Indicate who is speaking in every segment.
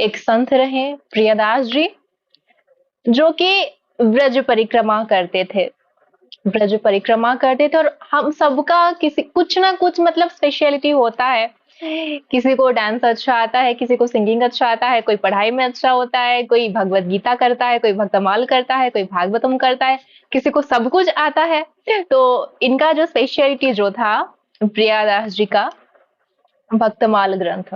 Speaker 1: एक संत रहे प्रियदास जी, जो कि ब्रज परिक्रमा करते थे। ब्रज परिक्रमा करते थे और हम सबका किसी कुछ ना कुछ मतलब स्पेशलिटी होता है। किसी को डांस अच्छा आता है, किसी को सिंगिंग अच्छा आता है, कोई पढ़ाई में अच्छा होता है, कोई भगवत गीता करता है, कोई भक्तमाल करता है, कोई भागवतम करता है, किसी को सब कुछ आता है। तो इनका जो स्पेशलिटी जो था प्रियादास जी का, भक्तमाल ग्रंथ,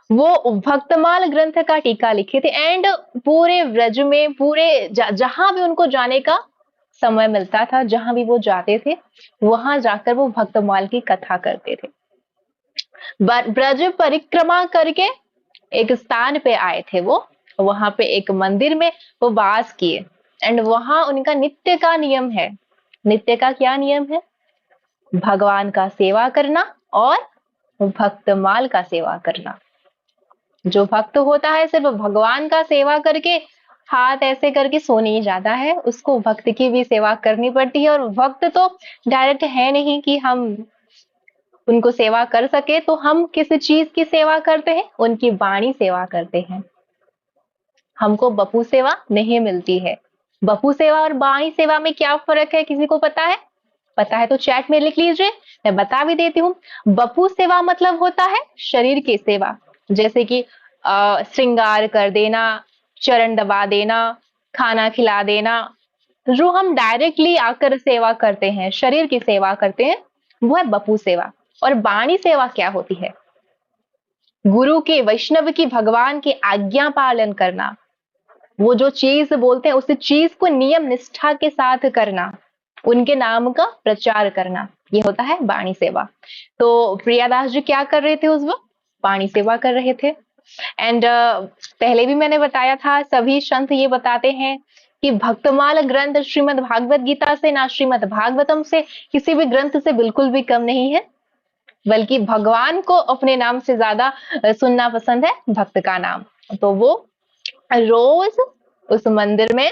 Speaker 1: वो भक्तमाल ग्रंथ का टीका लिखे थे। एंड पूरे व्रज में पूरे जहां भी उनको जाने का समय मिलता था, जहां भी वो जाते थे, वहां जाकर वो भक्तमाल की कथा करते थे। ब्रज परिक्रमा करके एक स्थान पे आए थे वो, वहां पे एक मंदिर में वो वास किए। एंड वहां उनका नित्य का नियम है। नित्य का क्या नियम है? भगवान का सेवा करना और भक्तमाल का सेवा करना। जो भक्त होता है सिर्फ भगवान का सेवा करके हाथ ऐसे करके सो नहीं जाता है, उसको भक्त की भी सेवा करनी पड़ती है। और भक्त तो डायरेक्ट है नहीं कि हम उनको सेवा कर सके, तो हम किस चीज की सेवा करते हैं? उनकी वाणी सेवा करते हैं। हमको बपू सेवा नहीं मिलती है। बपू सेवा और वाणी सेवा में क्या फर्क है, किसी को पता है? पता है तो चैट में लिख लीजिए, मैं बता भी देती हूँ। बपू सेवा मतलब होता है शरीर की सेवा, जैसे कि श्रृंगार कर देना, चरण दबा देना, खाना खिला देना, जो हम डायरेक्टली आकर सेवा करते हैं, शरीर की सेवा करते हैं, वो है बपू सेवा। और वाणी सेवा क्या होती है? गुरु के, वैष्णव की, भगवान की आज्ञा पालन करना। वो जो चीज बोलते हैं उस चीज को नियम निष्ठा के साथ करना, उनके नाम का प्रचार करना, ये होता है वाणी सेवा। तो प्रियादास जी क्या कर रहे थे उस वक्त? वाणी सेवा कर रहे थे। एंड पहले भी मैंने बताया था, सभी संत ये बताते हैं कि भक्तमाल ग्रंथ श्रीमद् भागवत गीता से ना श्रीमद् भागवतम से, किसी भी ग्रंथ से बिल्कुल भी कम नहीं है, बल्कि भगवान को अपने नाम से ज्यादा सुनना पसंद है भक्त का नाम। तो वो रोज उस मंदिर में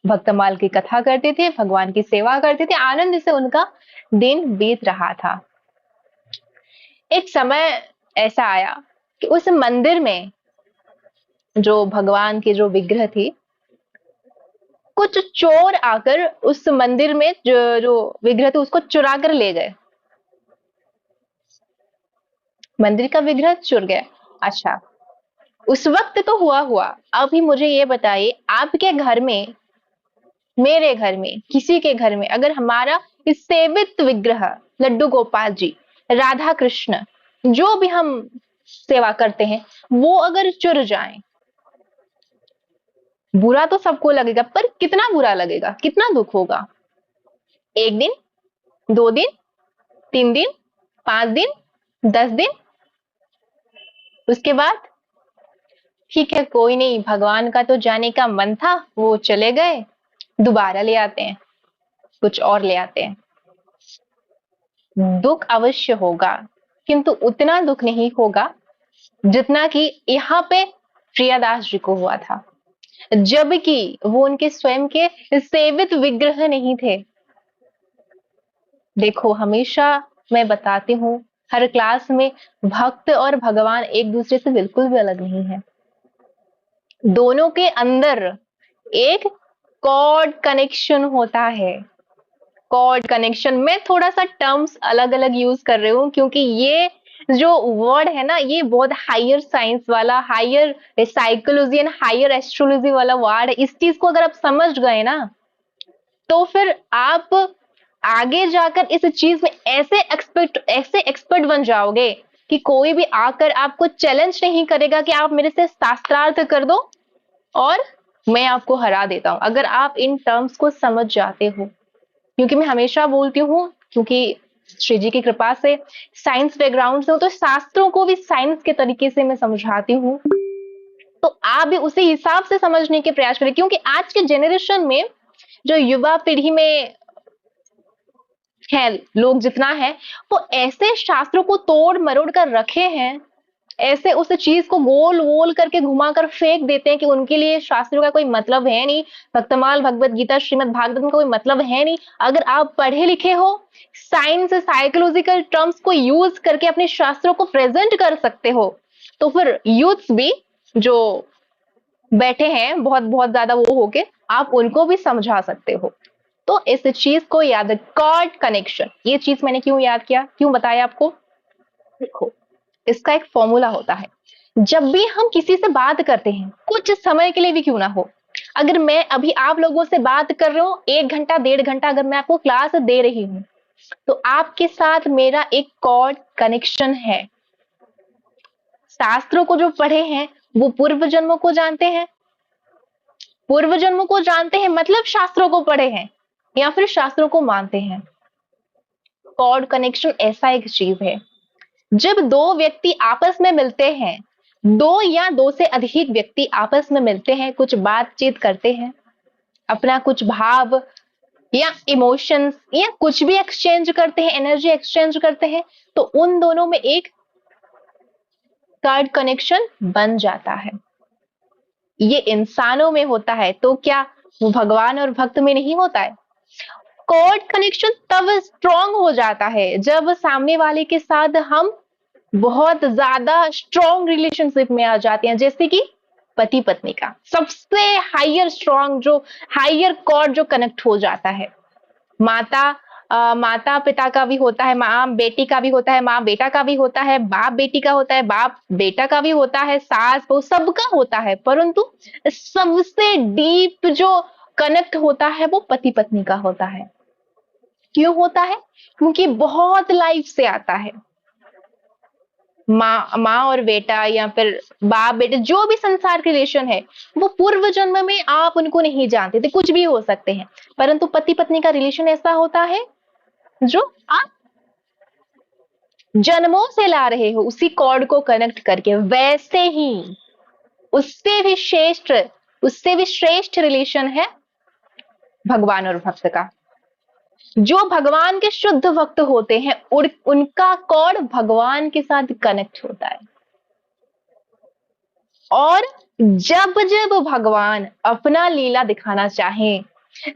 Speaker 1: भक्तमाल की कथा करते थे, भगवान की सेवा करते थे, आनंद से उनका दिन बीत रहा था। एक समय ऐसा आया कि उस मंदिर में जो भगवान की जो विग्रह थी, कुछ चोर आकर उस मंदिर में जो विग्रह थी उसको चुरा कर ले गए। मंदिर का विग्रह चुर गया। अच्छा, उस वक्त तो हुआ हुआ। अभी मुझे ये बताइए, आपके घर में, मेरे घर में, किसी के घर में अगर हमारा इस सेवित विग्रह लड्डू गोपाल जी, राधा कृष्ण, जो भी हम सेवा करते हैं, वो अगर चुर जाएं, बुरा तो सबको लगेगा, पर कितना बुरा लगेगा, कितना दुख होगा? 1 दिन, 2 दिन, 3 दिन, 5 दिन, 10 दिन, उसके बाद ठीक है कोई नहीं, भगवान का तो जाने का मन था, वो चले गए, दोबारा ले आते हैं, कुछ और ले आते हैं। दुख अवश्य होगा, किंतु उतना दुख नहीं होगा जितना कि यहाँ पे प्रियादास जी को हुआ था, जबकि वो उनके स्वयं के सेवित विग्रह नहीं थे। देखो, हमेशा मैं बताती हूँ हर क्लास में, भक्त और भगवान एक दूसरे से बिल्कुल भी अलग नहीं है। दोनों के अंदर एक कॉर्ड कनेक्शन होता है। कॉर्ड कनेक्शन में थोड़ा सा टर्म्स अलग अलग यूज कर रही हूँ, क्योंकि ये जो वर्ड है ना, ये बहुत हायर साइंस वाला, higher psychology and higher astrology वाला वर्ड है। इस चीज को अगर आप समझ गए ना, तो फिर आप आगे जाकर इस चीज में ऐसे एक्सपर्ट बन जाओगे कि कोई भी आकर आपको चैलेंज नहीं करेगा कि आप मेरे से शास्त्रार्थ कर दो और मैं आपको हरा देता हूं, अगर आप इन टर्म्स को समझ जाते हो। क्योंकि मैं हमेशा बोलती हूँ, क्योंकि श्री जी की कृपा से साइंस बैकग्राउंड से हूं, तो शास्त्रों को भी साइंस के तरीके से मैं समझाती हूँ, तो आप भी उसी हिसाब से समझने के प्रयास करें। क्योंकि आज के जनरेशन में, जो युवा पीढ़ी में है लोग जितना है, वो ऐसे शास्त्रों को तोड़ मरोड़ कर रखे हैं, ऐसे उस चीज को गोल गोल करके घुमा कर फेंक देते हैं कि उनके लिए शास्त्रों का कोई मतलब है नहीं, भक्तमाल, भगवत गीता, श्रीमद् भागवत का कोई मतलब है नहीं। अगर आप पढ़े लिखे हो, साइंस साइकोलॉजिकल टर्म्स को यूज करके अपने शास्त्रों को प्रेजेंट कर सकते हो, तो फिर यूथ्स भी जो बैठे हैं बहुत बहुत ज्यादा वो होके, आप उनको भी समझा सकते हो। तो इस चीज को याद, कॉर्ड कनेक्शन, ये चीज मैंने क्यों याद किया, क्यों बताया आपको? देखो, इसका एक फॉर्मूला होता है। जब भी हम किसी से बात करते हैं, कुछ समय के लिए भी क्यों ना हो, अगर मैं अभी आप लोगों से बात कर रहा हूं 1 घंटा 1.5 घंटा, अगर मैं आपको क्लास दे रही हूं, तो आपके साथ मेरा एक कॉर्ड कनेक्शन है। शास्त्रों को जो पढ़े हैं वो पूर्व जन्मों को जानते हैं, पूर्व जन्मों को जानते हैं मतलब शास्त्रों को पढ़े हैं या फिर शास्त्रों को मानते हैं। कॉर्ड कनेक्शन ऐसा एक चीज है, जब दो व्यक्ति आपस में मिलते हैं, दो या दो से अधिक व्यक्ति आपस में मिलते हैं, कुछ बातचीत करते हैं, अपना कुछ भाव या इमोशंस या कुछ भी एक्सचेंज करते हैं, एनर्जी एक्सचेंज करते हैं, तो उन दोनों में एक कॉर्ड कनेक्शन बन जाता है। ये इंसानों में होता है, तो क्या वो भगवान और भक्त में नहीं होता है? कॉर्ड कनेक्शन तब स्ट्रांग हो जाता है जब सामने वाले के साथ हम बहुत ज्यादा स्ट्रांग रिलेशनशिप में आ जाते हैं, जैसे कि पति पत्नी का सबसे हायर स्ट्रांग जो हायर कॉर्ड जो कनेक्ट हो जाता है। माता माता पिता का भी होता है, माँ बेटी का भी होता है, माँ बेटा का भी होता है, बाप बेटी का होता है, बाप बेटा का भी होता है, सास बहू सबका होता है, परंतु सबसे डीप जो कनेक्ट होता है वो पति पत्नी का होता है। क्यों होता है? क्योंकि बहुत लाइफ से आता है। माँ और बेटा या फिर बाप बेटे जो भी संसार के रिलेशन है, वो पूर्व जन्म में आप उनको नहीं जानते थे, कुछ भी हो सकते हैं, परंतु पति पत्नी का रिलेशन ऐसा होता है जो आप जन्मों से ला रहे हो, उसी कॉर्ड को कनेक्ट करके। वैसे ही उससे भी श्रेष्ठ उससे भी श्रेष्ठ रिलेशन है भगवान और भक्त का। जो भगवान के शुद्ध भक्त होते हैं उनका कॉर्ड भगवान के साथ कनेक्ट होता है। और जब जब भगवान अपना लीला दिखाना चाहें,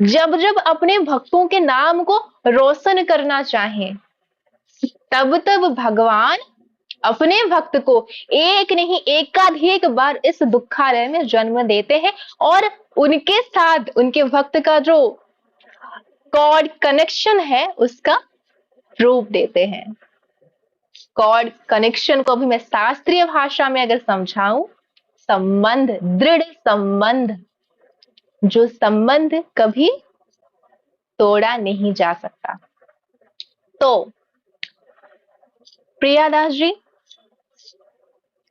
Speaker 1: जब जब अपने भक्तों के नाम को रोशन करना चाहें, तब तब भगवान अपने भक्त को एक नहीं एकाधिक बार इस दुखालय में जन्म देते हैं और उनके साथ उनके भक्त का जो कॉर्ड कनेक्शन है उसका रूप देते हैं। कॉर्ड कनेक्शन को भी मैं शास्त्रीय भाषा में अगर समझाऊं, संबंध, दृढ़ संबंध, जो संबंध कभी तोड़ा नहीं जा सकता। तो प्रियादास जी,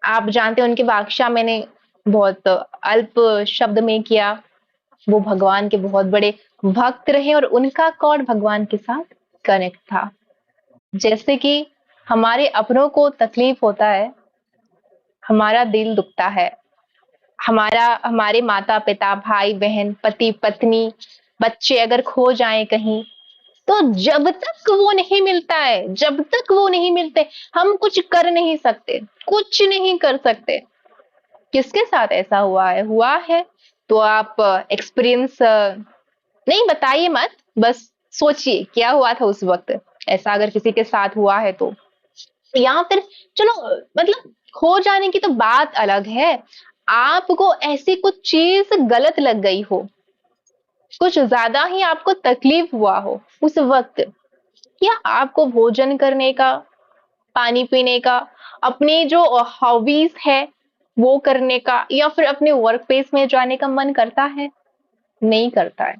Speaker 1: आप जानते हैं उनकी व्याख्या मैंने बहुत अल्प शब्द में किया। वो भगवान के बहुत बड़े भक्त रहे और उनका कॉर्ड भगवान के साथ कनेक्ट था। जैसे कि हमारे अपनों को तकलीफ होता है, हमारा दिल दुखता है, हमारे माता पिता भाई बहन पति पत्नी बच्चे अगर खो जाएं कहीं, तो जब तक वो नहीं मिलता है, जब तक वो नहीं मिलते, हम कुछ कर नहीं सकते, कुछ नहीं कर सकते। किसके साथ ऐसा हुआ है तो आप एक्सपीरियंस नहीं बताइए मत, बस सोचिए क्या हुआ था उस वक्त। ऐसा अगर किसी के साथ हुआ है तो, या फिर चलो मतलब खो जाने की तो बात अलग है, आपको ऐसी कुछ चीज गलत लग गई हो, कुछ ज्यादा ही आपको तकलीफ हुआ हो उस वक्त, या आपको भोजन करने का, पानी पीने का, अपनी जो हॉबीज है वो करने का, या फिर अपने वर्क प्लेस में जाने का मन करता है? नहीं करता है।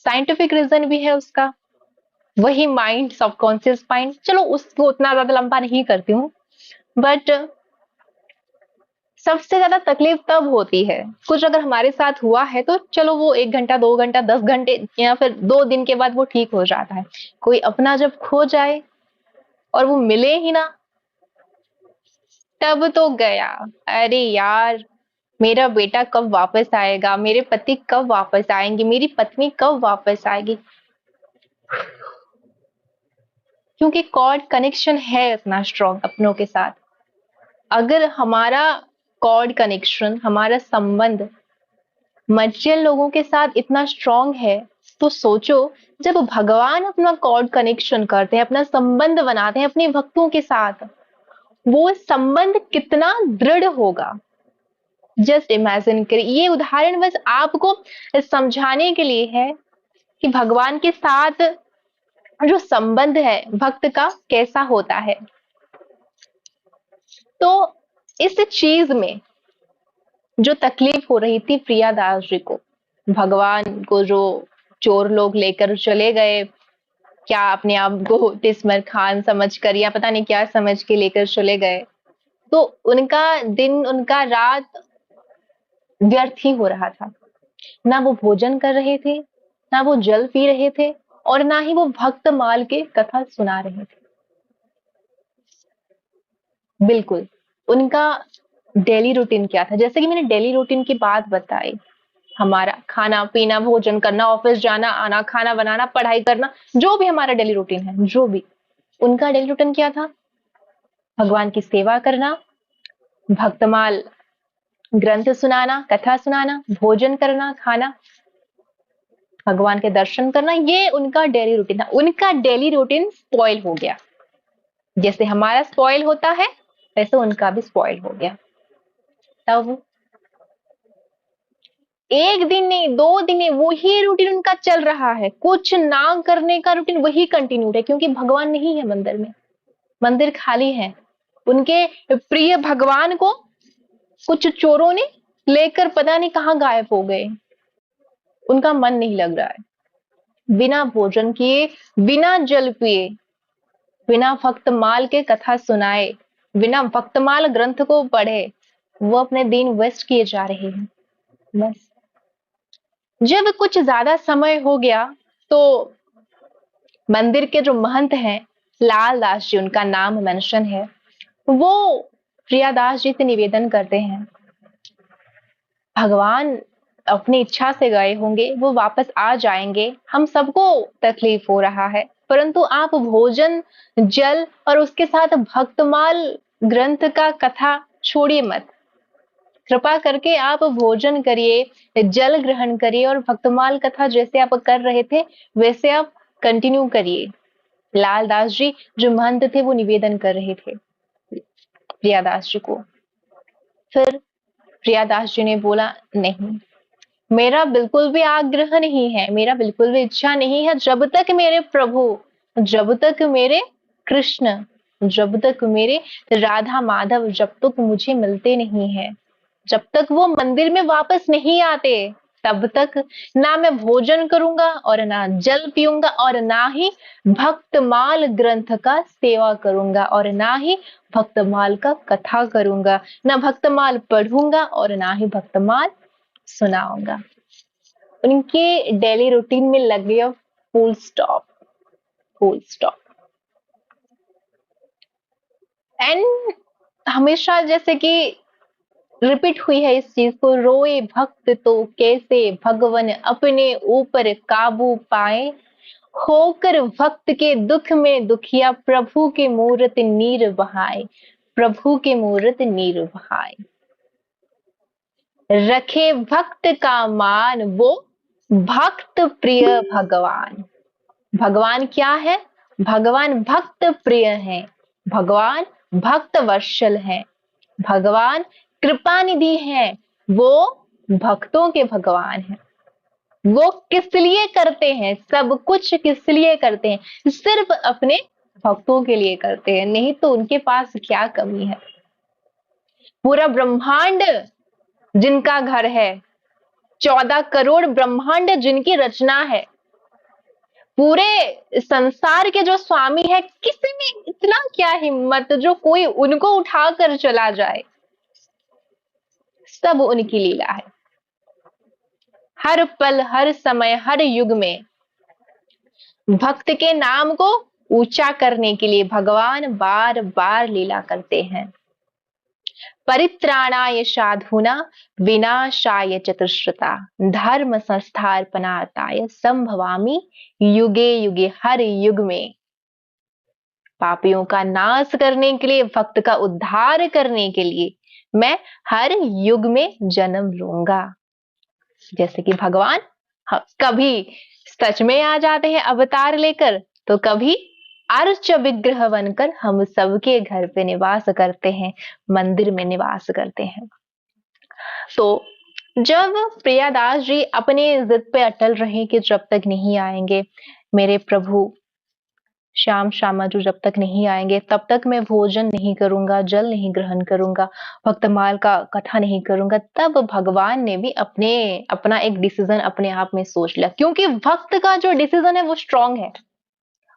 Speaker 1: साइंटिफिक रीजन भी है उसका, वही माइंड, सबकॉन्शियस माइंड। चलो उसको उतना ज्यादा लंबा नहीं करती हूँ, बट सबसे ज्यादा तकलीफ तब होती है कुछ अगर हमारे साथ हुआ है तो चलो वो 1 घंटा 2 घंटा 10 घंटे या फिर 2 दिन के बाद वो ठीक हो जाता है। कोई अपना जब खो जाए और वो मिले ही ना, तब तो गया। अरे यार, मेरा बेटा कब वापस आएगा, मेरे पति कब वापस आएंगे, मेरी पत्नी कब वापस आएगी, क्योंकि कॉर्ड कनेक्शन है इतना स्ट्रॉन्ग अपनों के साथ। अगर हमारा कॉर्ड कनेक्शन, हमारा संबंध मटेरियल लोगों के साथ इतना स्ट्रॉन्ग है, तो सोचो जब भगवान अपना कॉर्ड कनेक्शन करते हैं, अपना संबंध बनाते हैं अपने भक्तों के साथ, वो संबंध कितना दृढ़ होगा। जस्ट इमेजिन करिए, ये उदाहरण बस आपको समझाने के लिए है कि भगवान के साथ जो संबंध है भक्त का कैसा होता है। तो इस चीज में जो तकलीफ हो रही थी प्रियादास जी को, भगवान को जो चोर लोग लेकर चले गए, क्या अपने आप को तिस्मर खान समझ कर या पता नहीं क्या समझ के लेकर चले गए, तो उनका दिन उनका रात व्यर्थ ही हो रहा था। ना वो भोजन कर रहे थे, ना वो जल पी रहे थे, और ना ही वो भक्त माल के कथा सुना रहे थे। बिल्कुल, उनका डेली रूटीन क्या था, जैसे कि मैंने डेली रूटीन की बात बताई, हमारा खाना पीना भोजन करना ऑफिस जाना आना खाना बनाना पढ़ाई करना, जो भी हमारा डेली रूटीन है, जो भी उनका डेली रूटीन क्या था, भगवान की सेवा करना, भक्तमाल ग्रंथ सुनाना कथा सुनाना भोजन करना खाना भगवान के दर्शन करना, ये उनका डेली रूटीन था। उनका डेली रूटीन स्पॉइल हो गया, जैसे हमारा स्पॉइल होता है वैसे उनका भी स्पॉइल हो गया। तब एक दिन नहीं, 2 दिन नहीं, वही रूटीन उनका चल रहा है, कुछ ना करने का रूटीन वही कंटिन्यूड है, क्योंकि भगवान नहीं है मंदिर में, मंदिर खाली है। उनके प्रिय भगवान को कुछ चोरों ने लेकर पता नहीं कहां गायब हो गए। उनका मन नहीं लग रहा है, बिना भोजन किए, बिना जल पिए, बिना भक्तमाल के कथा सुनाए, बिना भक्तमाल ग्रंथ को पढ़े वो अपने दिन वेस्ट किए जा रहे हैं। बस जब कुछ ज्यादा समय हो गया तो मंदिर के जो महंत हैं, लाल दास जी उनका नाम मेंशन है, वो प्रियादास जी से निवेदन करते हैं, भगवान अपनी इच्छा से गए होंगे, वो वापस आ जाएंगे, हम सबको तकलीफ हो रहा है, परंतु आप भोजन जल और उसके साथ भक्तमाल ग्रंथ का कथा छोड़िए मत। कृपा करके आप भोजन करिए, जल ग्रहण करिए और भक्तमाल कथा जैसे आप कर रहे थे वैसे आप कंटिन्यू करिए। लाल दास जी जो महंत थे वो निवेदन कर रहे थे प्रियादास जी को। फिर प्रियादास जी ने बोला, नहीं, मेरा बिल्कुल भी आग्रह नहीं है, मेरा बिल्कुल भी इच्छा नहीं है, जब तक मेरे प्रभु, जब तक मेरे कृष्ण, जब तक मेरे राधा माधव जब तक मुझे मिलते नहीं है, जब तक वो मंदिर में वापस नहीं आते, तब तक ना मैं भोजन करूंगा और ना जल पीऊंगा और ना ही भक्तमाल ग्रंथ का सेवा करूंगा और ना ही भक्तमाल का कथा करूंगा, ना भक्तमाल पढ़ूंगा और ना ही भक्तमाल सुनाऊंगा। उनके डेली रूटीन में लग गया full stop, full stop. And हमेशा जैसे कि रिपीट हुई है इस चीज को, रोए भक्त तो कैसे भगवन अपने ऊपर काबू पाए, होकर भक्त के दुख में दुखिया प्रभु के मूरत नीर बहाए, प्रभु के मूरत नीर बहाए। रखे भक्त का मान वो भक्त प्रिय भगवान। भगवान क्या है, भगवान भक्त प्रिय है, भगवान भक्त वत्सल है, भगवान कृपा निधि है, वो भक्तों के भगवान है। वो किस लिए करते हैं, सब कुछ किस लिए करते हैं, सिर्फ अपने भक्तों के लिए करते हैं, नहीं तो उनके पास क्या कमी है। पूरा ब्रह्मांड जिनका घर है, 14 करोड़ ब्रह्मांड जिनकी रचना है, पूरे संसार के जो स्वामी है, किसी में इतना क्या हिम्मत जो कोई उनको उठाकर चला जाए। सब उनकी लीला है। हर पल हर समय हर युग में भक्त के नाम को ऊंचा करने के लिए भगवान बार बार लीला करते हैं। परित्राणाय साधूना विनाशाय चतुश्रुता धर्म संस्थापनार्थाय संभवामि युगे युगे। हर युग में पापियों का नाश करने के लिए, भक्त का उद्धार करने के लिए मैं हर युग में जन्म लूंगा। जैसे कि भगवान कभी सच में आ जाते हैं अवतार लेकर, तो कभी अर्च विग्रह बनकर हम सबके घर पे निवास करते हैं, मंदिर में निवास करते हैं। तो जब प्रियादास जी अपने जिद पे अटल रहे कि जब तक नहीं आएंगे मेरे प्रभु श्याम श्यामाजू, जब तक नहीं आएंगे तब तक मैं भोजन नहीं करूंगा, जल नहीं ग्रहण करूंगा, भक्तमाल का कथा नहीं करूंगा, तब भगवान ने भी अपना एक डिसीजन अपने आप में सोच लिया, क्योंकि भक्त का जो डिसीजन है वो स्ट्रांग है,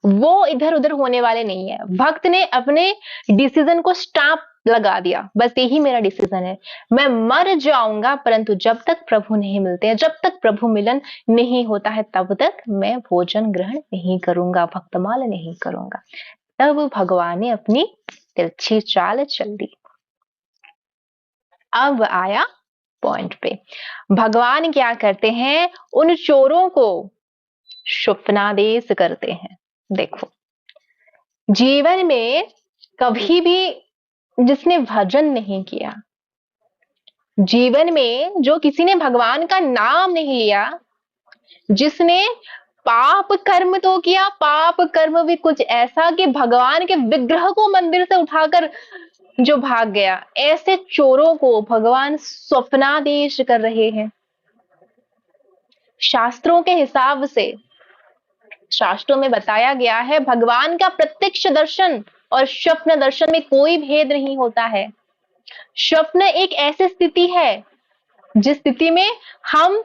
Speaker 1: वो इधर उधर होने वाले नहीं है। भक्त ने अपने डिसीजन को स्टाम्प लगा दिया, बस यही मेरा डिसीजन है, मैं मर जाऊंगा परंतु जब तक प्रभु नहीं मिलते हैं, जब तक प्रभु मिलन नहीं होता है तब तक मैं भोजन ग्रहण नहीं करूंगा, भक्तमाल नहीं करूंगा। तब भगवान ने अपनी तिरछी चाल चल दी। अब आया पॉइंट पे, भगवान क्या करते हैं, उन चोरों को शुफनादेश करते हैं। देखो, जीवन में कभी भी जिसने भजन नहीं किया, जीवन में जो किसी ने भगवान का नाम नहीं लिया, जिसने पाप कर्म तो किया, पाप कर्म भी कुछ ऐसा कि भगवान के विग्रह को मंदिर से उठाकर जो भाग गया, ऐसे चोरों को भगवान स्वप्नादेश कर रहे हैं। शास्त्रों के हिसाब से, शास्त्रों में बताया गया है, भगवान का प्रत्यक्ष दर्शन और स्वप्न दर्शन में कोई भेद नहीं होता है। स्वप्न एक ऐसी स्थिति है जिस स्थिति में हम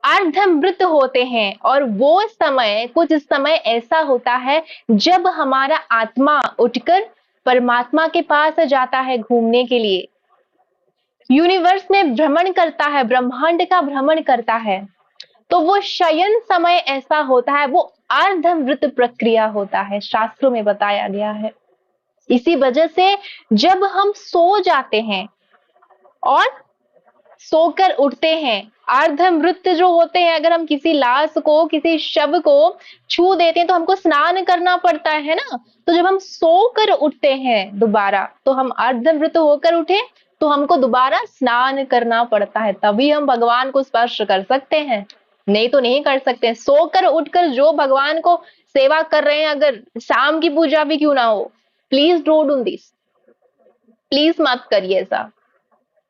Speaker 1: अर्धमृत होते हैं, और वो समय, कुछ समय ऐसा होता है जब हमारा आत्मा उठकर परमात्मा के पास जाता है घूमने के लिए, यूनिवर्स में भ्रमण करता है, ब्रह्मांड का भ्रमण करता है। तो वो शयन समय ऐसा होता है, वो अर्धमृत प्रक्रिया होता है, शास्त्रों में बताया गया है। इसी वजह से जब हम सो जाते हैं और सोकर उठते हैं, अर्धमृत जो होते हैं, अगर हम किसी लाश को, किसी शव को छू देते हैं तो हमको स्नान करना पड़ता है ना। तो जब हम सोकर उठते हैं दोबारा, तो हम अर्धमृत होकर उठे तो हमको दोबारा स्नान करना पड़ता है, तभी हम भगवान को स्पर्श कर सकते हैं, नहीं तो नहीं कर सकते। सोकर उठकर जो भगवान को सेवा कर रहे हैं, अगर शाम की पूजा भी क्यों ना हो, please don't do this, please मत करिए ऐसा,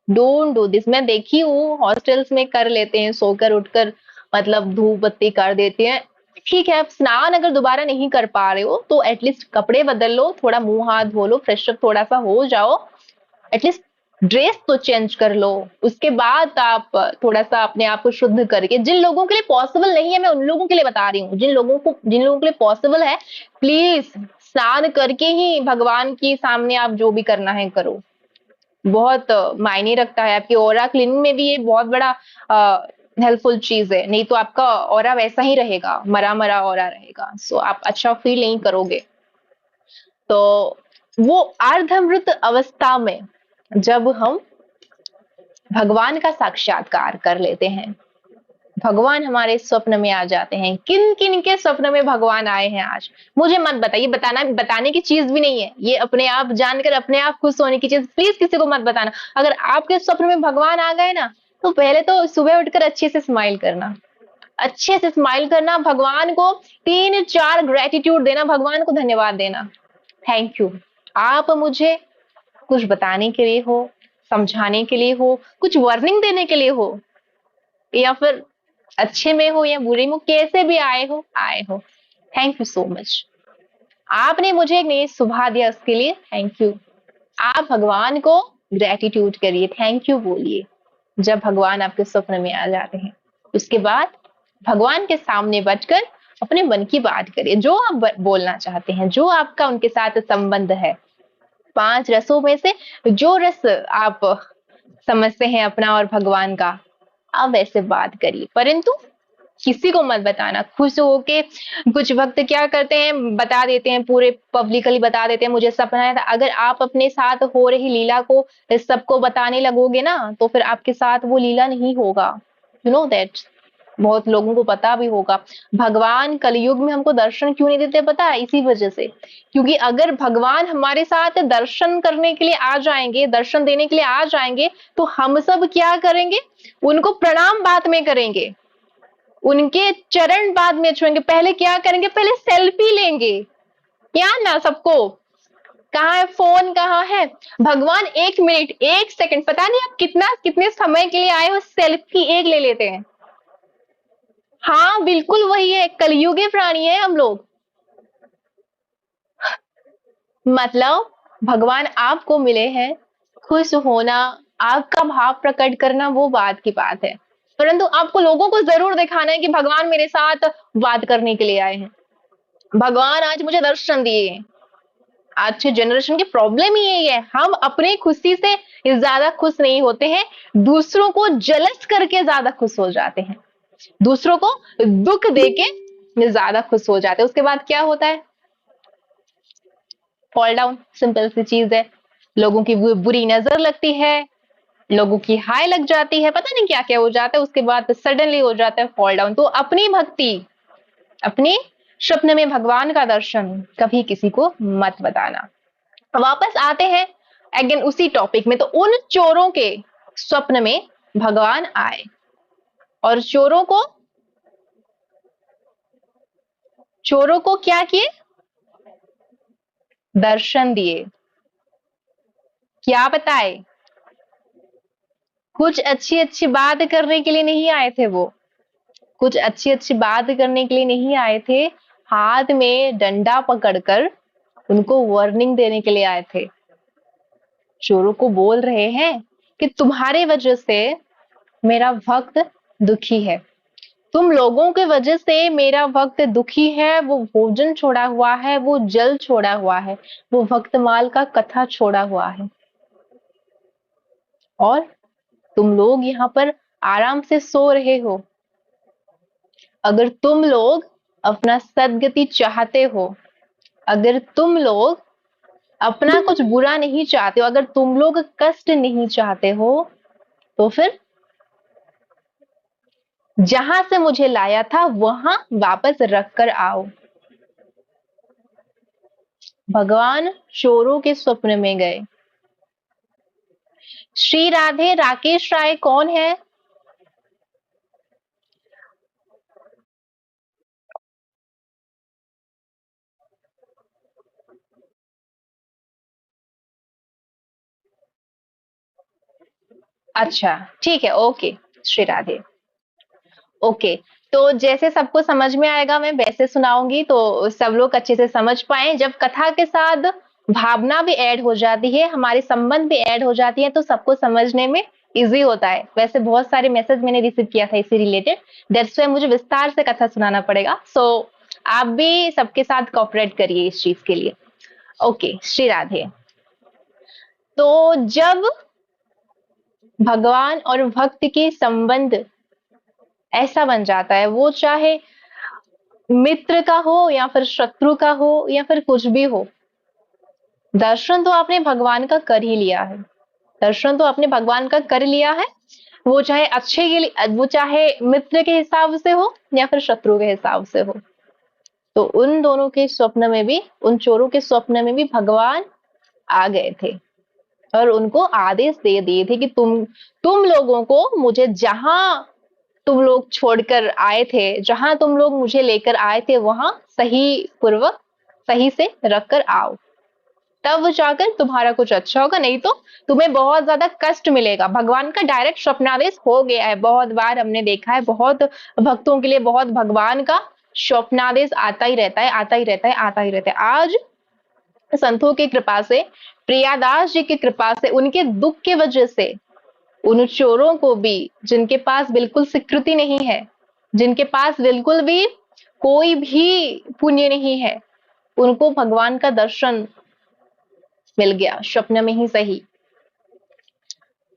Speaker 1: डोंट डू दिस। मैं देखी हूँ हॉस्टल्स में कर लेते हैं, सोकर उठकर मतलब धूप बत्ती कर देते हैं, ठीक है। स्नान अगर दोबारा नहीं कर पा रहे हो तो एटलीस्ट कपड़े बदल लो, थोड़ा मुंह हाथ धो लो, फ्रेश अप थोड़ा सा हो जाओ, एटलीस्ट ड्रेस तो चेंज कर लो, उसके बाद आप थोड़ा सा अपने आप को शुद्ध करके, जिन लोगों के लिए पॉसिबल नहीं है, मैं उन लोगों के लिए बता रही हूँ, जिन लोगों के लिए पॉसिबल है, प्लीज स्नान करके ही भगवान के सामने आप जो भी करना है करो, बहुत मायने रखता है। आपकी ऑरा क्लीनिंग में भी ये बहुत बड़ा हेल्पफुल चीज है, नहीं तो आपका ऑरा वैसा ही रहेगा, मरा मरा ऑरा रहेगा, सो आप अच्छा फील नहीं करोगे। तो वो अर्धमृत अवस्था में जब हम भगवान का साक्षात्कार कर लेते हैं, भगवान हमारे स्वप्न में आ जाते हैं। किन किन के स्वप्न में भगवान आए हैं आज मुझे मत बताइए, बताने की चीज भी नहीं है, ये अपने आप जानकर अपने आप खुश होने की चीज, प्लीज किसी को मत बताना। अगर आपके स्वप्न में भगवान आ गए ना, तो पहले तो सुबह उठकर अच्छे से स्माइल करना, अच्छे से स्माइल करना, भगवान को 3-4 ग्रेटिट्यूड देना, भगवान को धन्यवाद देना, थैंक यू, आप मुझे कुछ बताने के लिए हो, समझाने के लिए हो, कुछ वार्निंग देने के लिए हो, या फिर अच्छे में हो या बुरे में, कैसे भी आए हो, थैंक यू सो मच, आपने मुझे एक नई सुबह दिया, उसके लिए थैंक यू। आप भगवान को ग्रेटिट्यूड करिए, थैंक यू बोलिए जब भगवान आपके स्वप्न में आ जाते हैं। उसके बाद भगवान के सामने बैठकर अपने मन की बात करिए, जो आप बोलना चाहते हैं, जो आपका उनके साथ संबंध है, 5 रसों में से जो रस आप समझते हैं अपना और भगवान का, आप वैसे बात करिए, परंतु किसी को मत बताना। खुश होके कुछ वक्त क्या करते हैं, बता देते हैं, पूरे पब्लिकली बता देते हैं मुझे सपना है। अगर आप अपने साथ हो रही लीला को सबको बताने लगोगे ना, तो फिर आपके साथ वो लीला नहीं होगा, यू नो दैट। बहुत लोगों को पता भी होगा। भगवान कलयुग में हमको दर्शन क्यों नहीं देते पता है? इसी वजह से, क्योंकि अगर भगवान हमारे साथ दर्शन करने के लिए आ जाएंगे, दर्शन देने के लिए आ जाएंगे, तो हम सब क्या करेंगे? उनको प्रणाम बाद में करेंगे, उनके चरण बाद में छुएंगे, पहले क्या करेंगे? पहले सेल्फी लेंगे, याद ना सबको? कहाँ है फोन, कहाँ है भगवान? 1 मिनट 1 सेकंड, पता नहीं आप कितना कितने समय के लिए आए हो, सेल्फी एक ले लेते हैं। हाँ बिल्कुल वही है, कलयुगी प्राणी है हम लोग। मतलब भगवान आपको मिले हैं, खुश होना, आपका भाव प्रकट करना वो बात की बात है, परंतु आपको लोगों को जरूर दिखाना है कि भगवान मेरे साथ बात करने के लिए आए हैं, भगवान आज मुझे दर्शन दिए हैं। आज के जनरेशन की प्रॉब्लम ही यही है, हम अपनी खुशी से ज्यादा खुश नहीं होते हैं, दूसरों को जलस करके ज्यादा खुश हो जाते हैं, दूसरों को दुख देके ज्यादा खुश हो जाते हैं। उसके बाद क्या होता है? फॉल डाउन, सिंपल सी चीज है। लोगों की बुरी नजर लगती है, लोगों की हाय लग जाती है, पता नहीं क्या क्या हो जाता है, उसके बाद सडनली हो जाता है फॉल डाउन। तो अपनी भक्ति, अपने स्वप्न में भगवान का दर्शन कभी किसी को मत बताना। वापस आते हैं अगेन उसी टॉपिक में। तो उन चोरों के स्वप्न में भगवान आए और चोरों को क्या किए? दर्शन दिए। क्या बताए? कुछ अच्छी अच्छी बात करने के लिए नहीं आए थे वो, कुछ अच्छी अच्छी बात करने के लिए नहीं आए थे, हाथ में डंडा पकड़कर उनको वार्निंग देने के लिए आए थे। चोरों को बोल रहे हैं कि तुम्हारे वजह से मेरा भक्त दुखी है, तुम लोगों के वजह से मेरा भक्त दुखी है, वो भोजन छोड़ा हुआ है, वो जल छोड़ा हुआ है, वो भक्तमाल का कथा छोड़ा हुआ है, और तुम लोग यहाँ पर आराम से सो रहे हो। अगर तुम लोग अपना सदगति चाहते हो, अगर तुम लोग अपना कुछ बुरा नहीं चाहते हो, अगर तुम लोग कष्ट नहीं चाहते हो, तो फिर जहां से मुझे लाया था वहां वापस रख कर आओ। भगवान चोरों के स्वप्न में गए। श्री राधे राकेश राय कौन है? अच्छा, ठीक है, ओके। श्री राधे, ओके। तो जैसे सबको समझ में आएगा मैं वैसे सुनाऊंगी, तो सब लोग अच्छे से समझ पाए। जब कथा के साथ भावना भी ऐड हो जाती है, हमारे संबंध भी ऐड हो जाती है, तो सबको समझने में इजी होता है। वैसे बहुत सारे मैसेज मैंने रिसीव किया था इसी रिलेटेड, दैट्स व्हाई मुझे विस्तार से कथा सुनाना पड़ेगा। सो आप भी सबके साथ कोऑपरेट करिए इस चीज के लिए। ओके, श्री राधे। तो जब भगवान और भक्त के संबंध ऐसा बन जाता है, वो चाहे मित्र का हो या फिर शत्रु का हो या फिर कुछ भी हो, दर्शन तो आपने भगवान का कर ही लिया है, दर्शन तो आपने भगवान का कर लिया है। वो चाहे अच्छे के लिए, वो चाहे मित्र के हिसाब से हो या फिर शत्रु के हिसाब से हो। तो उन दोनों के स्वप्न में भी, उन चोरों के स्वप्न में भी भगवान आ गए थे और उनको आदेश दे दिए थे कि तुम लोगों को मुझे जहां तुम लोग छोड़कर आए थे, जहां तुम लोग मुझे लेकर आए थे, वहां सही पूर्वक सही से रख कर आओ, तब जाकर तुम्हारा कुछ अच्छा होगा, नहीं तो तुम्हें बहुत ज्यादा कष्ट मिलेगा। भगवान का डायरेक्ट स्वप्नादेश हो गया है, बहुत बार हमने देखा है, बहुत भक्तों के लिए बहुत भगवान का स्वप्नादेश आता ही रहता है, आता ही रहता है, आता ही रहता है। आज संतों की कृपा से, प्रियादास जी की कृपा से, उनके दुख की वजह से उन चोरों को भी, जिनके पास बिल्कुल स्वीकृति नहीं है, जिनके पास बिल्कुल भी कोई भी पुण्य नहीं है, उनको भगवान का दर्शन मिल गया, स्वप्न में ही सही।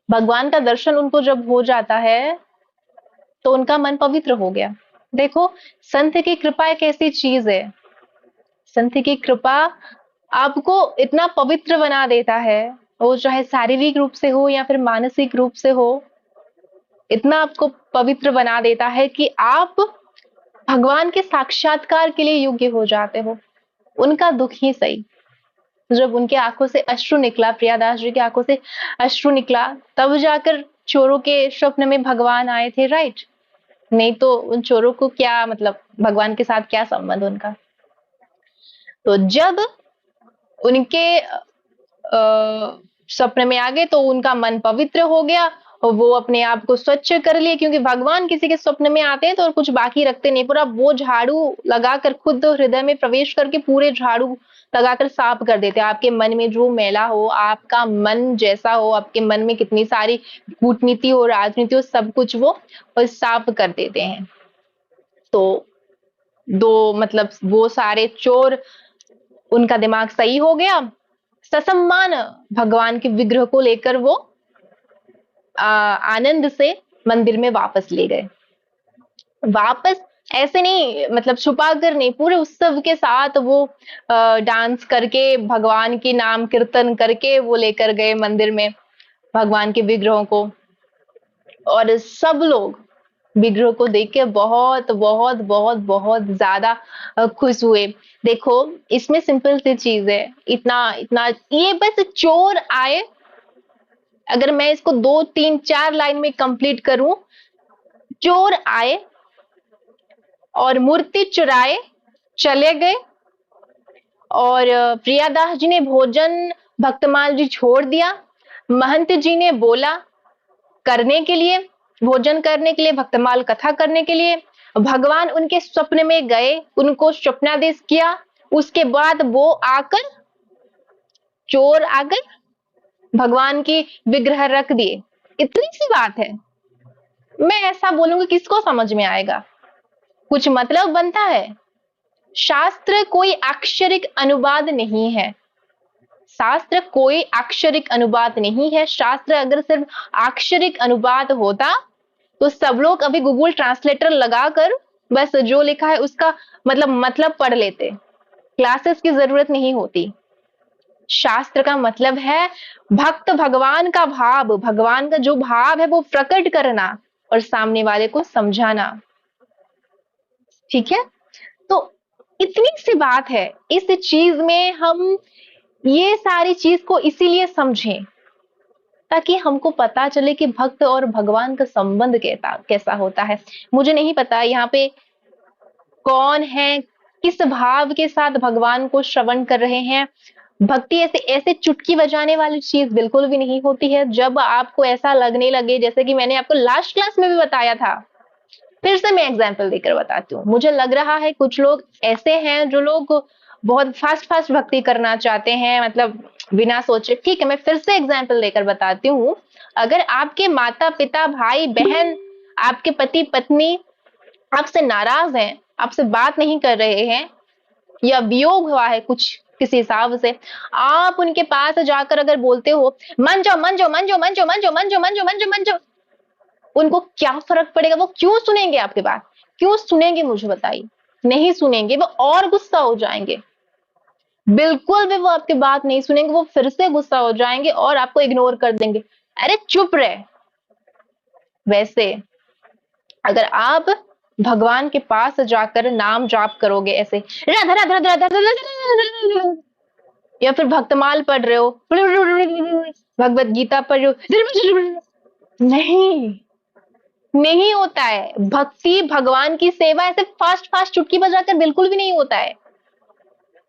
Speaker 1: भगवान का दर्शन उनको जब हो जाता है तो उनका मन पवित्र हो गया। देखो, संत की कृपा एक ऐसी चीज है, संत की कृपा आपको इतना पवित्र बना देता है, वो चाहे शारीरिक रूप से हो या फिर मानसिक रूप से हो, इतना आपको पवित्र बना देता है कि आप भगवान के साक्षात्कार के लिए योग्य हो जाते हो। उनका दुख ही सही, जब उनके आंखों से अश्रु निकला, प्रियादास जी की आंखों से अश्रु निकला, तब जाकर चोरों के स्वप्न में भगवान आए थे, राइट? नहीं तो उन चोरों को क्या मतलब, भगवान के साथ क्या संबंध उनका? तो जब उनके स्वप्न में आ गए तो उनका मन पवित्र हो गया और वो अपने आप को स्वच्छ कर लिए, क्योंकि भगवान किसी के स्वप्न में आते हैं तो और कुछ बाकी रखते नहीं, पूरा वो झाड़ू लगाकर खुद हृदय में प्रवेश करके पूरे झाड़ू लगाकर साफ कर देते हैं। आपके मन में जो मैला हो, आपका मन जैसा हो, आपके मन में कितनी सारी कूटनीति हो, राजनीति हो, सब कुछ वो साफ कर देते हैं। तो दो मतलब वो सारे चोर, उनका दिमाग सही हो गया, ससम्मान भगवान के विग्रह को लेकर वो आनंद से मंदिर में वापस ले गए। वापस ऐसे नहीं, मतलब छुपा कर नहीं, पूरे उत्सव के साथ वो डांस करके भगवान के नाम कीर्तन करके वो लेकर गए मंदिर में भगवान के विग्रहों को। और सब लोग विग्रह को देख के बहुत बहुत बहुत बहुत ज्यादा खुश हुए। देखो इसमें सिंपल सी चीज है, इतना इतना ये बस चोर आए, अगर मैं इसको 2 3 4 लाइन में कंप्लीट करूं, चोर आए और मूर्ति चुराए चले गए, और प्रियादास जी ने भोजन भक्तमाल जी छोड़ दिया। महंत जी ने बोला करने के लिए, भोजन करने के लिए, भक्तमाल कथा करने के लिए। भगवान उनके स्वप्न में गए, उनको स्वप्नादेश किया, उसके बाद वो आकर, चोर आकर भगवान की विग्रह रख दिए। इतनी सी बात है। मैं ऐसा बोलूंगी किसको समझ में आएगा? कुछ मतलब बनता है? शास्त्र कोई अक्षरिक अनुवाद नहीं है। शास्त्र कोई अक्षरिक अनुवाद नहीं है। शास्त्र अगर सिर्फ अक्षरिक अनुवाद होता तो सब लोग अभी गूगल ट्रांसलेटर लगाकर बस जो लिखा है उसका मतलब पढ़ लेते, क्लासेस की जरूरत नहीं होती। शास्त्र का मतलब है भक्त भगवान का भाव, भगवान का जो भाव है वो प्रकट करना और सामने वाले को समझाना। ठीक है, तो इतनी सी बात है। इस चीज में हम ये सारी चीज को इसीलिए समझें ताकि हमको पता चले कि भक्त और भगवान का संबंध कैसा होता है। मुझे नहीं पता यहाँ पे कौन है, किस भाव के साथ भगवान को श्रवण कर रहे हैं। भक्ति ऐसे ऐसे चुटकी बजाने वाली चीज बिल्कुल भी नहीं होती है। जब आपको ऐसा लगने लगे, जैसे कि मैंने आपको लास्ट क्लास में भी बताया था, फिर से मैं एग्जाम्पल देकर बताती हूँ। मुझे लग रहा है कुछ लोग ऐसे हैं जो लोग बहुत फास्ट फास्ट भक्ति करना चाहते हैं, मतलब बिना सोचे। ठीक है, मैं फिर से एग्जाम्पल देकर बताती हूँ। अगर आपके माता पिता भाई बहन, आपके पति पत्नी आपसे नाराज हैं, आपसे बात नहीं कर रहे हैं, या वियोग हुआ है कुछ किसी हिसाब से, आप उनके पास जाकर अगर बोलते हो मन जाओ मन जाओ मन जाओ मन जाओ मन जाओ मन जाओ मन जाओ मन जाओ मन जाओ, उनको क्या फर्क पड़ेगा? वो क्यों सुनेंगे आपकी बात? क्यों सुनेंगे मुझे बताइए? नहीं सुनेंगे, वो और गुस्सा हो जाएंगे। बिल्कुल भी वो आपकी बात नहीं सुनेंगे, वो फिर से गुस्सा हो जाएंगे और आपको इग्नोर कर देंगे। अरे चुप रहे। वैसे अगर आप भगवान के पास जाकर नाम जाप करोगे ऐसे राधा राधा राधा राधा राधा राधा, या फिर भक्तमाल पढ़ रहे हो, भगवत गीता पढ़ रहे हो, नहीं, नहीं होता है। भक्ति भगवान की सेवा ऐसे फास्ट फास्ट चुटकी बजाकर बिल्कुल भी नहीं होता है।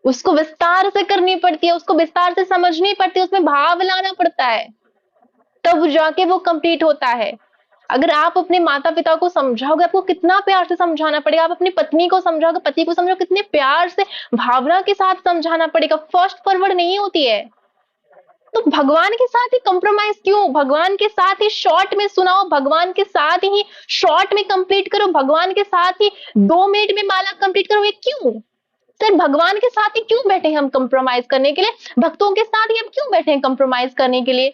Speaker 1: उसको विस्तार से करनी पड़ती है, उसको विस्तार से समझनी पड़ती है, उसमें भाव लाना पड़ता है, तब जाके वो कंप्लीट होता है। अगर आप अपने माता पिता को समझाओगे, आपको कितना प्यार से समझाना पड़ेगा। आप अपनी पत्नी को समझाओगे, पति को समझाओगे, कितने प्यार से भावना के साथ समझाना पड़ेगा। फास्ट फॉरवर्ड नहीं होती है। तो भगवान के साथ ही कंप्रोमाइज क्यों? भगवान के साथ ही शॉर्ट में सुनाओ, भगवान के साथ ही शॉर्ट में कंप्लीट करो, भगवान के साथ ही 2 मिनट में माला कंप्लीट करो। ये क्यों? सर भगवान के साथ ही क्यों बैठे हैं हम कंप्रोमाइज करने के लिए? भक्तों के साथ ही हम क्यों बैठे हैं कंप्रोमाइज करने के लिए?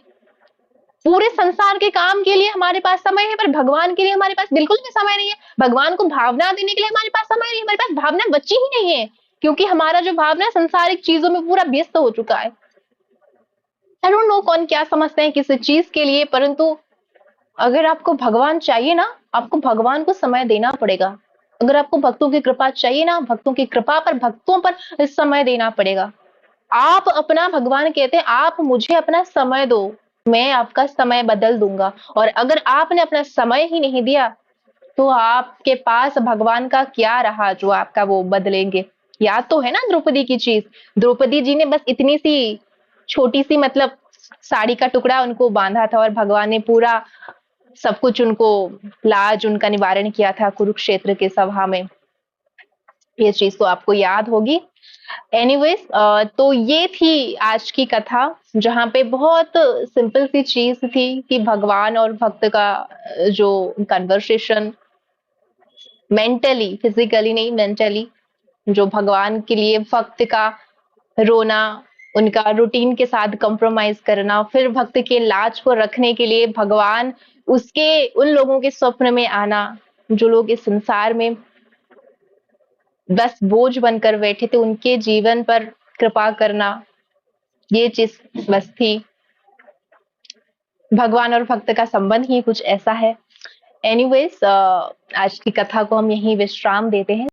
Speaker 1: पूरे संसार के काम के लिए हमारे पास समय है, पर भगवान के लिए हमारे पास बिल्कुल भी समय नहीं है। भगवान को भावना देने के लिए हमारे पास समय नहीं है, हमारे पास भावना बची ही नहीं है, क्योंकि हमारा जो भावना संसारिक चीजों में पूरा व्यस्त हो चुका है। आई डोंट नो कौन क्या समझते हैं किसी चीज के लिए, परंतु अगर आपको भगवान चाहिए ना, आपको भगवान को समय देना पड़ेगा। अगर आपको भक्तों की कृपा चाहिए ना, भक्तों की कृपा पर, भक्तों पर समय देना पड़ेगा। आप अपना, भगवान कहते हैं आप मुझे अपना समय दो, मैं आपका समय बदल दूंगा। और अगर आपने अपना समय ही नहीं दिया तो आपके पास भगवान का क्या रहा जो आपका वो बदलेंगे? याद तो है ना द्रौपदी की चीज? द्रौपदी जी ने बस इतनी सी छोटी सी मतलब साड़ी का टुकड़ा उनको बांधा था और भगवान ने पूरा सब कुछ उनको लाज उनका निवारण किया था कुरुक्षेत्र के सभा में। ये चीज तो आपको याद होगी। एनीवेज तो ये थी आज की कथा, जहाँ पे बहुत सिंपल सी चीज थी कि भगवान और भक्त का जो कन्वर्सेशन, मेंटली, फिजिकली नहीं, मेंटली, जो भगवान के लिए भक्त का रोना, उनका रूटीन के साथ कंप्रोमाइज करना, फिर भक्त के लाज को रखने के लिए भगवान उसके उन लोगों के स्वप्न में आना जो लोग इस संसार में बस बोझ बनकर बैठे थे, उनके जीवन पर कृपा करना, ये चीज बस थी। भगवान और भक्त का संबंध ही कुछ ऐसा है। एनीवेज आज की कथा को हम यहीं विश्राम देते हैं।